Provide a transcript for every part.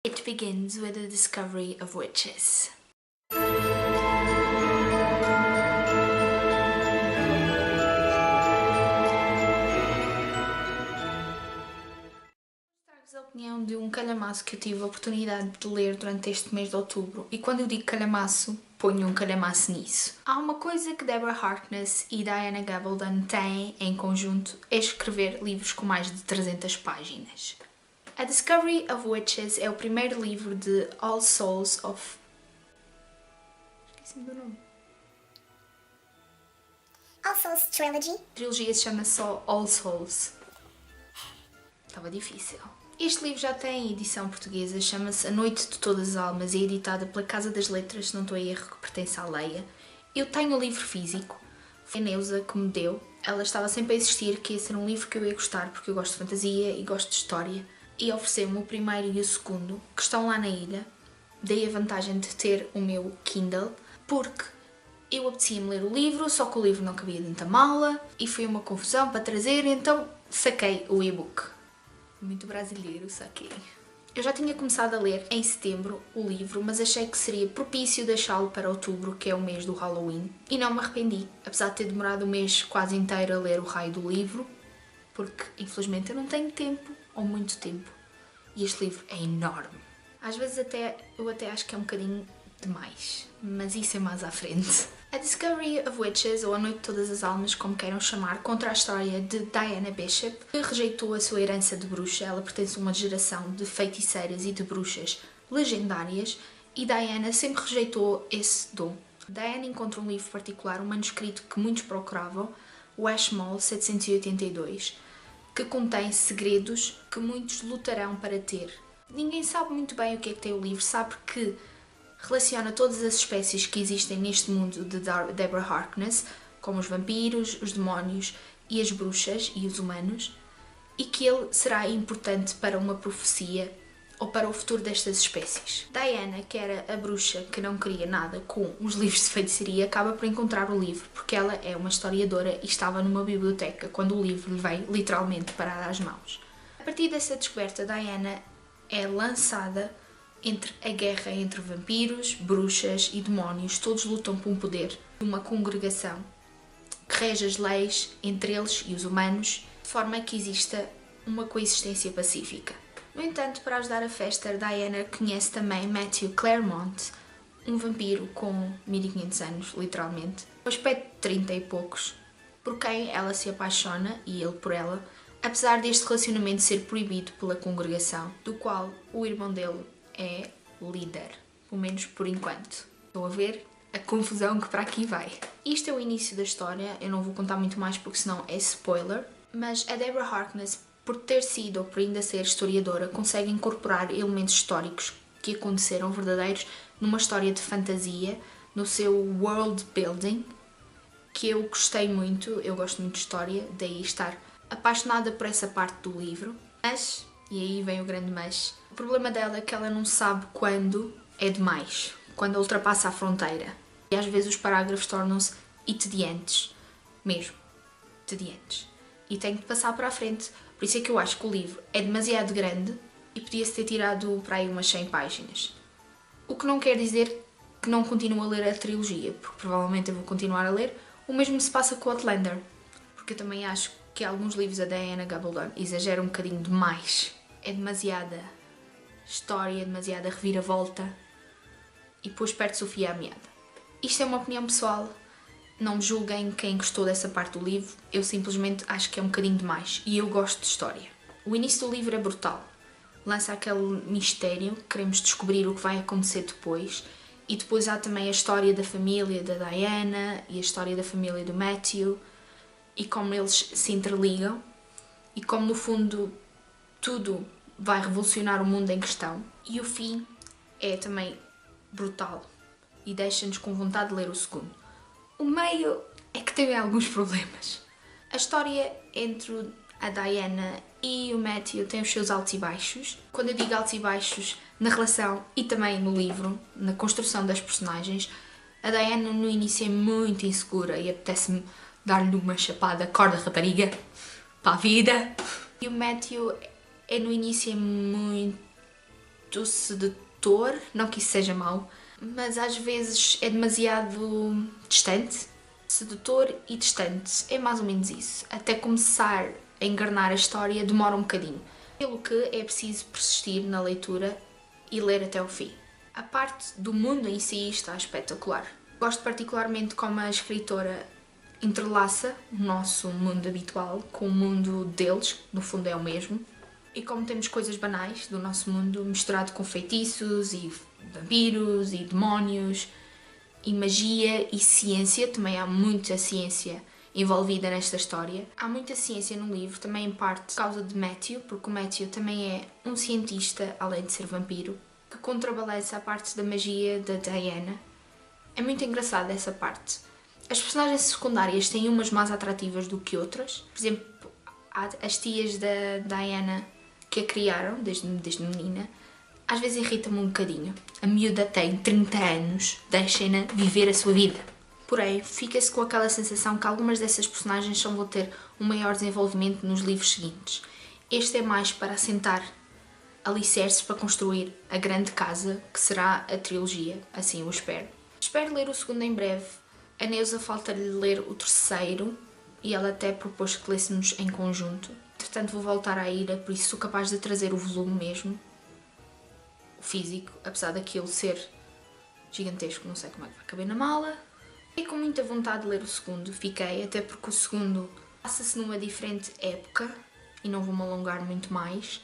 It begins with the discovery of witches. Trago-vos a opinião de um calhamaço que eu tive a oportunidade de ler durante este mês de outubro. E quando eu digo calhamaço, ponho um calhamaço nisso. Há uma coisa que Deborah Harkness e Diana Gabaldon têm em conjunto, é escrever livros com mais de 300 páginas. A Discovery of Witches é o primeiro livro de All Souls of... Esqueci-me do nome. All Souls Trilogy. A trilogia se chama só All Souls. Estava difícil. Este livro já tem edição portuguesa, chama-se A Noite de Todas as Almas e é editada pela Casa das Letras, se não estou a erro, que pertence à Leia. Eu tenho o livro físico, foi a Neuza que me deu. Ela estava sempre a insistir que ia ser um livro que eu ia gostar, porque eu gosto de fantasia e gosto de história. E ofereceu-me o primeiro e o segundo, que estão lá na ilha. Dei a vantagem de ter o meu Kindle, porque eu apetecia-me ler o livro, só que o livro não cabia dentro da mala, e foi uma confusão para trazer, então saquei o e-book. Muito brasileiro, saquei. Eu já tinha começado a ler em setembro o livro, mas achei que seria propício deixá-lo para outubro, que é o mês do Halloween, e não me arrependi, apesar de ter demorado o mês quase inteiro a ler o raio do livro, porque infelizmente eu não tenho tempo, ou muito tempo, e este livro é enorme. Às vezes eu até acho que é um bocadinho demais, mas isso é mais à frente. A Discovery of Witches, ou A Noite de Todas as Almas, como queiram chamar, conta a história de Diana Bishop, que rejeitou a sua herança de bruxa. Ela pertence a uma geração de feiticeiras e de bruxas legendárias, e Diana sempre rejeitou esse dom. Diana encontra um livro particular, um manuscrito que muitos procuravam, o Ashmole 782, que contém segredos que muitos lutarão para ter. Ninguém sabe muito bem o que é que tem o livro, sabe que relaciona todas as espécies que existem neste mundo de Deborah Harkness, como os vampiros, os demónios e as bruxas e os humanos, e que ele será importante para uma profecia ou para o futuro destas espécies. Diana, que era a bruxa que não queria nada com os livros de feitiçaria, acaba por encontrar o livro, porque ela é uma historiadora e estava numa biblioteca quando o livro lhe veio literalmente parar às mãos. A partir dessa descoberta, Diana é lançada entre a guerra entre vampiros, bruxas e demónios. Todos lutam por um poder, uma congregação que rege as leis entre eles e os humanos, de forma que exista uma coexistência pacífica. No entanto, para ajudar a festa, Diana conhece também Matthew Claremont, um vampiro com 1500 anos, literalmente, com aspecto de 30 e poucos, por quem ela se apaixona, e ele por ela, apesar deste relacionamento ser proibido pela congregação, do qual o irmão dele é líder, pelo menos por enquanto. Estão a ver a confusão que para aqui vai. Isto é o início da história, eu não vou contar muito mais porque senão é spoiler, mas a Deborah Harkness, por ter sido ou por ainda ser historiadora, consegue incorporar elementos históricos que aconteceram verdadeiros numa história de fantasia, no seu world building, que eu gostei muito, eu gosto muito de história, daí estar apaixonada por essa parte do livro, mas, e aí vem o grande mas, o problema dela é que ela não sabe quando é demais, quando ultrapassa a fronteira. E às vezes os parágrafos tornam-se entediantes, mesmo, entediantes. E tem que passar para a frente. Por isso é que eu acho que o livro é demasiado grande e podia-se ter tirado para aí umas 100 páginas. O que não quer dizer que não continuo a ler a trilogia, porque provavelmente eu vou continuar a ler. O mesmo se passa com Outlander, porque eu também acho que alguns livros da Diana Gabaldon exageram um bocadinho demais. É demasiada história, demasiada reviravolta e depois perde-se o fio à meada. Isto é uma opinião pessoal, não me julguem quem gostou dessa parte do livro, eu simplesmente acho que é um bocadinho demais e eu gosto de história. O início do livro é brutal, lança aquele mistério, queremos descobrir o que vai acontecer depois, e depois há também a história da família da Diana e a história da família do Matthew e como eles se interligam e como no fundo tudo vai revolucionar o mundo em questão. E o fim é também brutal e deixa-nos com vontade de ler o segundo. O meio é que tem alguns problemas. A história entre a Diana e o Matthew tem os seus altos e baixos. Quando eu digo altos e baixos, na relação e também no livro, na construção das personagens, a Diana no início é muito insegura e apetece-me dar-lhe uma chapada, acorda rapariga, para a vida. E o Matthew no início é muito muito sedutor, não que isso seja mau, mas às vezes é demasiado distante. Sedutor e distante, é mais ou menos isso. Até começar a encarnar a história demora um bocadinho. Pelo que é preciso persistir na leitura e ler até o fim. A parte do mundo em si está espetacular. Gosto particularmente como a escritora entrelaça o nosso mundo habitual com o mundo deles, que no fundo é o mesmo. E como temos coisas banais do nosso mundo misturado com feitiços e vampiros e demónios e magia e ciência, também há muita ciência envolvida nesta história. Há muita ciência no livro, também em parte por causa de Matthew, porque o Matthew também é um cientista, além de ser vampiro, que contrabalança a parte da magia da Diana. É muito engraçada essa parte. As personagens secundárias têm umas mais atrativas do que outras. Por exemplo, as tias da Diana que a criaram, desde menina, às vezes irrita-me um bocadinho. A miúda tem 30 anos, deixem-na viver a sua vida. Porém, fica-se com aquela sensação que algumas dessas personagens só vão ter um maior desenvolvimento nos livros seguintes. Este é mais para assentar alicerces para construir a grande casa que será a trilogia, assim eu espero. Espero ler o segundo em breve. A Neusa falta-lhe ler o terceiro e ela até propôs que lêssemos em conjunto. Entretanto vou voltar à Ira, por isso sou capaz de trazer o volume mesmo, o físico, apesar daquilo ser gigantesco, não sei como é que vai caber na mala. Fiquei com muita vontade de ler o segundo, fiquei, até porque o segundo passa-se numa diferente época e não vou-me alongar muito mais.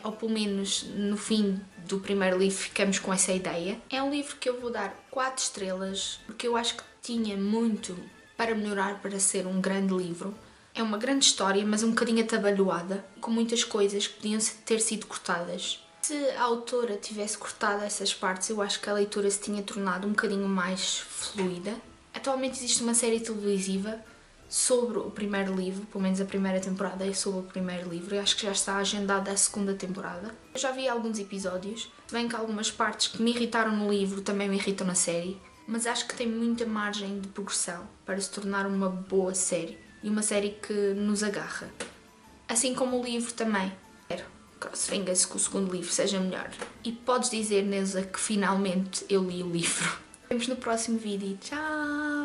Ou pelo menos no fim do primeiro livro ficamos com essa ideia. É um livro que eu vou dar 4 estrelas, porque eu acho que tinha muito para melhorar para ser um grande livro. É uma grande história, mas um bocadinho atabalhoada, com muitas coisas que podiam ter sido cortadas. Se a autora tivesse cortado essas partes, eu acho que a leitura se tinha tornado um bocadinho mais fluida. Atualmente existe uma série televisiva sobre o primeiro livro, pelo menos a primeira temporada é sobre o primeiro livro, e acho que já está agendada a segunda temporada. Eu já vi alguns episódios, bem que algumas partes que me irritaram no livro também me irritam na série, mas acho que tem muita margem de progressão para se tornar uma boa série, e uma série que nos agarra. Assim como o livro também. Venga-se que o segundo livro seja melhor. E podes dizer, Neusa, que finalmente eu li o livro. Vemos no próximo vídeo. Tchau!